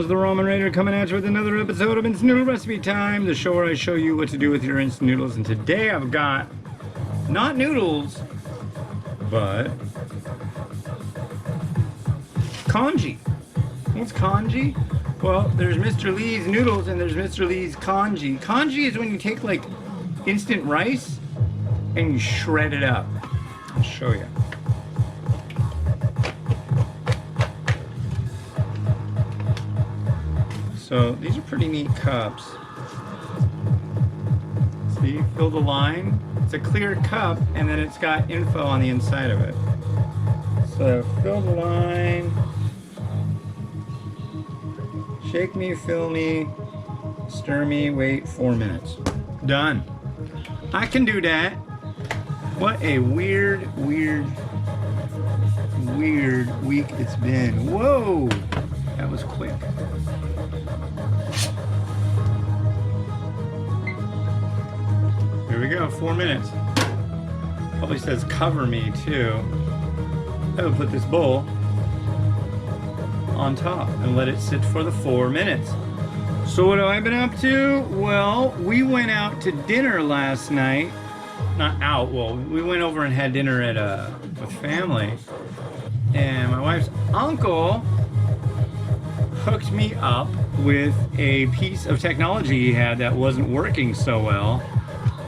Noodles, the Ramen Raider, coming at you with another episode of Instant Noodle Recipe Time, the show where I show you what to do with your instant noodles. And today I've got not noodles, but congee. What's congee? Well, there's Mr. Lee's noodles and there's Mr. Lee's congee. Congee is when you take like instant rice and you shred it up. I'll show you. So these are pretty neat cups. See, fill the line. It's a clear cup and then it's got info on the inside of it. So fill the line. Shake me, fill me, stir me, wait 4 minutes. Done. I can do that. What a weird week it's been. Whoa, that was quick. Here we go, 4 minutes. Probably says cover me too. I will put this bowl on top and let it sit for the 4 minutes. So what have I been up to? Well, we went out to dinner last night. Not out, well, we went over and had dinner at with family. And my wife's uncle hooked me up with a piece of technology he had that wasn't working so well.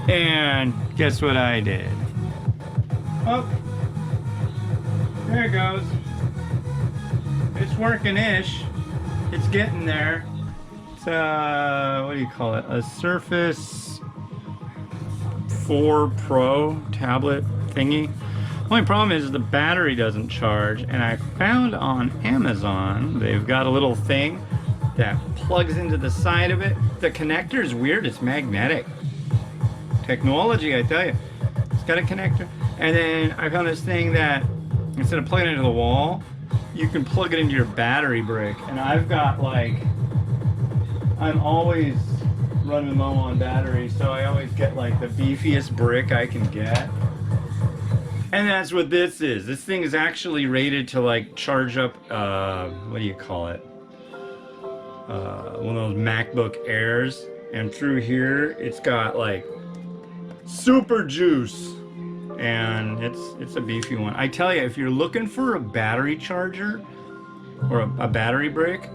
And guess what I did? Oh, there it goes. It's working-ish. It's getting there. It's what do you call it? A Surface 4 Pro tablet thingy. Only problem is the battery doesn't charge, and I found on Amazon they've got a little thing that plugs into the side of it. The connector is weird. It's magnetic. Technology, I tell you. It's got a connector. And then I found this thing that instead of plugging it into the wall, you can plug it into your battery brick. And I've got like, I'm always running low on battery, so I always get like the beefiest brick I can get. And that's what this is. This thing is actually rated to like charge up, what do you call it? One of those MacBook Airs. And through here, it's got like super juice. And it's a beefy one. I tell you, if you're looking for a battery charger or a battery brick,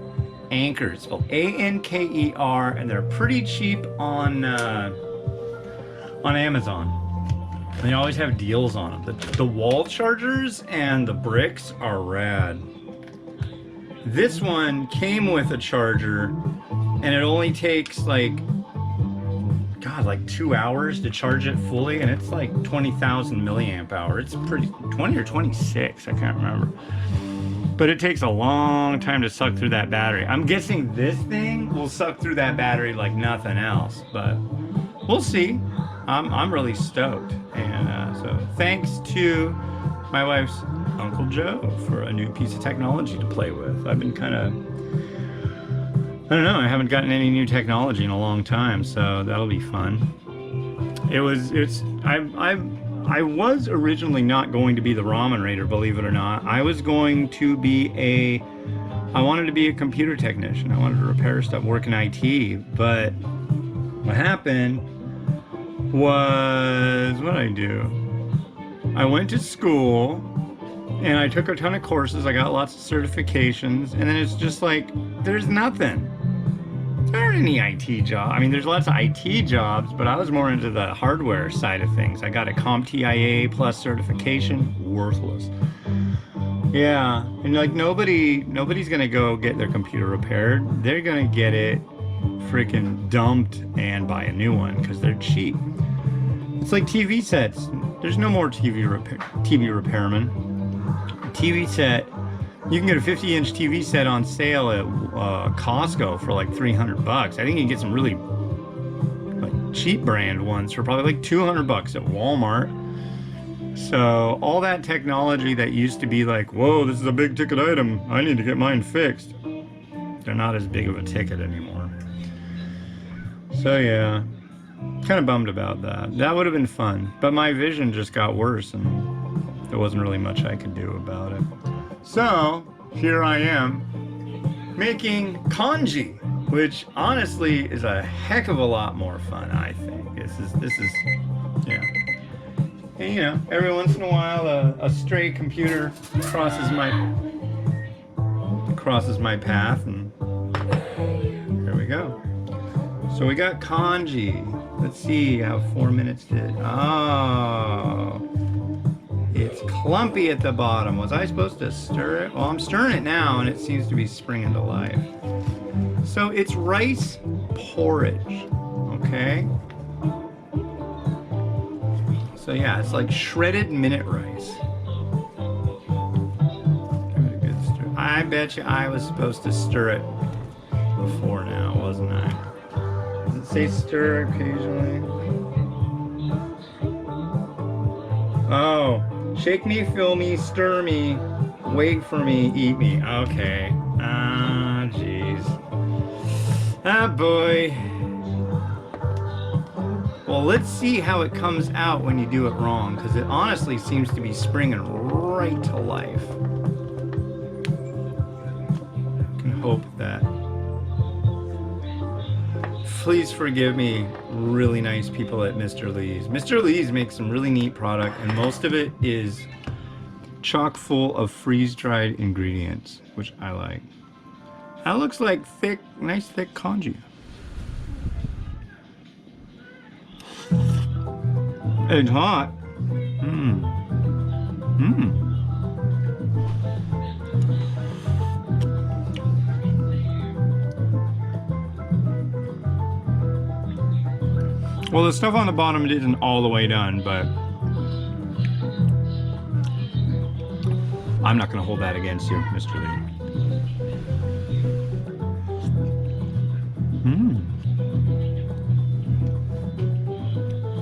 Anker. It's spelled A-N-K-E-R, and they're pretty cheap on Amazon. And they always have deals on them. The wall chargers and the bricks are rad. This one came with a charger, and it only takes like 2 hours to charge it fully, and it's like 20,000 milliamp hour. It's pretty, 20 or 26, I can't remember. But it takes a long time to suck through that battery. I'm guessing this thing will suck through that battery like nothing else, but we'll see. I'm really stoked. And so thanks to my wife's Uncle Joe for a new piece of technology to play with. I've been kind of, I don't know, I haven't gotten any new technology in a long time, so that'll be fun. I was originally not going to be the Ramen Raider, believe it or not. I was going to be I wanted to be a computer technician. I wanted to repair stuff, work in IT, but what happened was, what did I do? I went to school and I took a ton of courses. I got lots of certifications, and then it's just like, there's nothing. There aren't any IT jobs. I mean, there's lots of IT jobs, but I was more into the hardware side of things. I got a CompTIA plus certification, worthless. Yeah, and like nobody's gonna go get their computer repaired. They're gonna get it freaking dumped and buy a new one because they're cheap. It's like TV sets. There's no more TV repairman. TV set. You can get a 50-inch TV set on sale at Costco for like $300. I think you can get some really like cheap brand ones for probably like $200 at Walmart. So all that technology that used to be like, whoa, this is a big ticket item, I need to get mine fixed. They're not as big of a ticket anymore. So yeah, kind of bummed about that. That would have been fun, but my vision just got worse and there wasn't really much I could do about it. So here I am making congee, which honestly is a heck of a lot more fun, I think. This is, yeah. And, you know, every once in a while, a stray computer crosses my path, and here we go. So we got congee. Let's see how 4 minutes did. Oh, it's clumpy at the bottom. Was I supposed to stir it? Well, I'm stirring it now, and it seems to be springing to life. So it's rice porridge, okay? So yeah, it's like shredded minute rice. Give it a good stir. I bet you I was supposed to stir it before now, wasn't I? Does it say stir occasionally? Oh, shake me, fill me, stir me, wait for me, eat me. Okay. Ah, jeez. Ah, boy. Well, let's see how it comes out when you do it wrong, because it honestly seems to be springing right to life. I can hope that. Please forgive me, really nice people at Mr. Lee's. Mr. Lee's makes some really neat product, and most of it is chock full of freeze-dried ingredients, which I like. That looks like thick, nice thick congee. It's hot. Mmm. Mmm. Well, the stuff on the bottom isn't all the way done, but I'm not going to hold that against you, Mr. Lee. Mmm.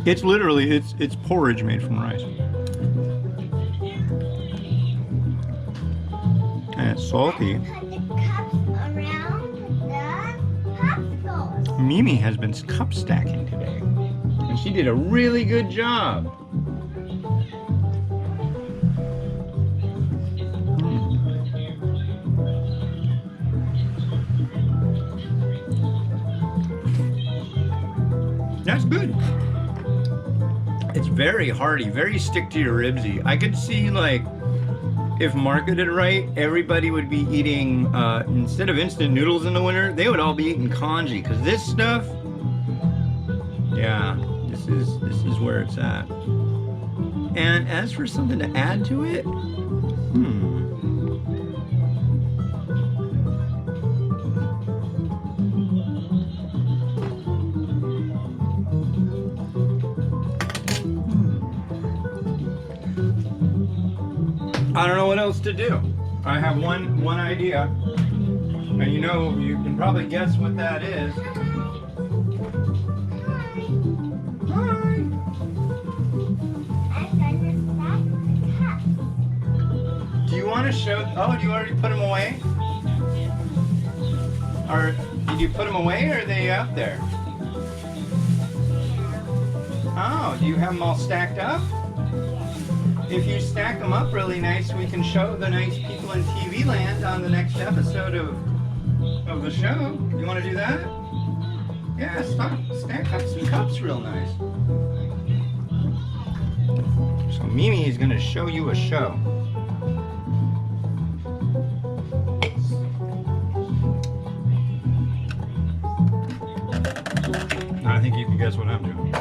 It's literally, it's porridge made from rice. And it's salty. Mimi has been cup stacking today, and she did a really good job. That's good. It's very hearty, very stick to your ribsy. I could see, like, if marketed right, everybody would be eating, instead of instant noodles in the winter, they would all be eating congee, because this stuff, yeah, this is where it's at. And as for something to add to it, I don't know what else to do. I have one idea, and you know, you can probably guess what that is. Hi. Do you want to show? Oh, do you already put them away? Or did you put them away, or are they out there? Oh, do you have them all stacked up? If you stack them up really nice, we can show the nice people in TV land on the next episode of the show. You want to do that? Yeah, stack up some cups real nice. So Mimi is going to show you a show. I think you can guess what I'm doing.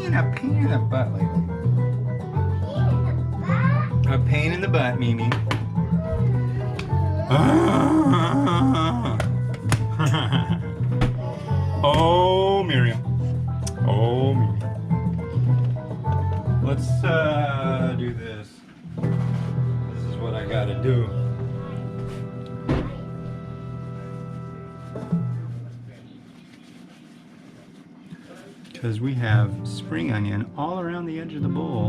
A pain in the butt lately. A pain in the butt, Mimi. Oh, Miriam. Oh, Miriam. Let's do this. This is what I gotta do. Because we have spring onion all around the edge of the bowl.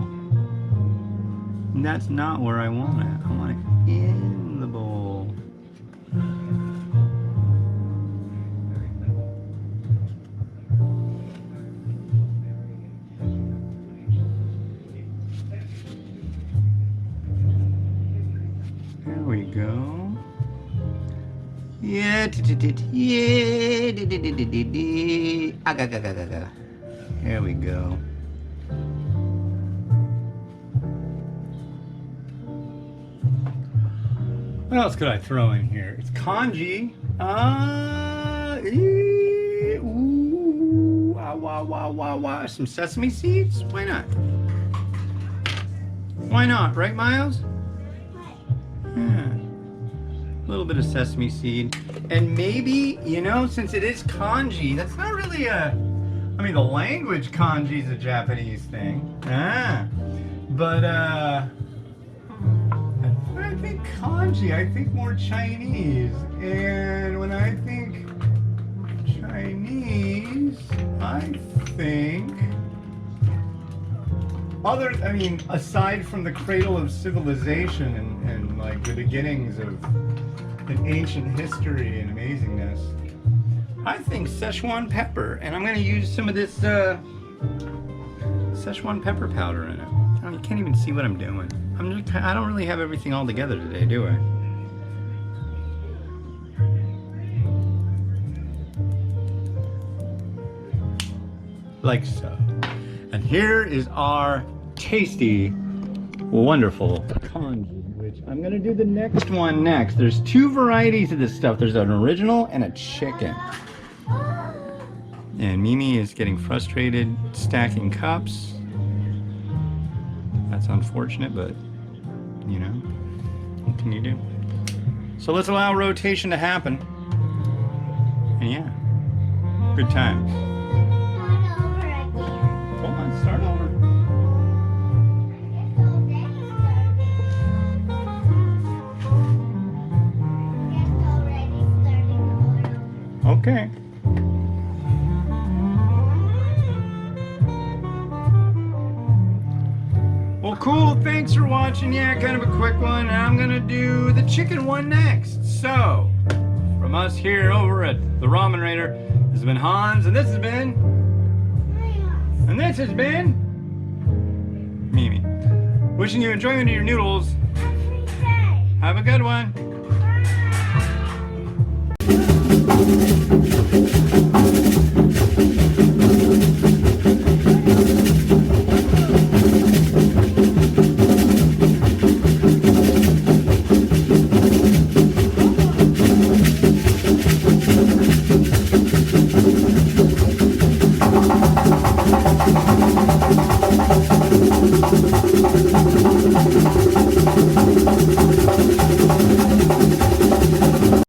And that's not where I want it. I want it in the bowl. Here we go. What else could I throw in here? It's congee. Ooh, wow. Some sesame seeds? Why not? Why not? Right, Miles? Yeah. A little bit of sesame seed. And maybe, you know, since it is congee, that's not really a... I mean, the language congee is a Japanese thing. But, I think congee, I think more Chinese. And when I think Chinese, I think aside from the cradle of civilization and like the beginnings of an ancient history and amazingness, I think Szechuan pepper. And I'm going to use some of this Szechuan pepper powder in it. Oh, you can't even see what I'm doing. I don't really have everything all together today, do I? Like so. And here is our tasty, wonderful congee, which I'm gonna do the next one next. There's two varieties of this stuff. There's an original and a chicken. And Mimi is getting frustrated stacking cups. That's unfortunate, but you know, what can you do? So let's allow rotation to happen. And yeah, good times. Hold on, start over. Okay. Well, cool. Thanks for watching. Yeah, kind of a quick one. And I'm going to do the chicken one next. So, from us here over at the Ramen Raider, this has been Hans, and this has been... And this has been... Mimi. Wishing you enjoyment of your noodles. Have a good one.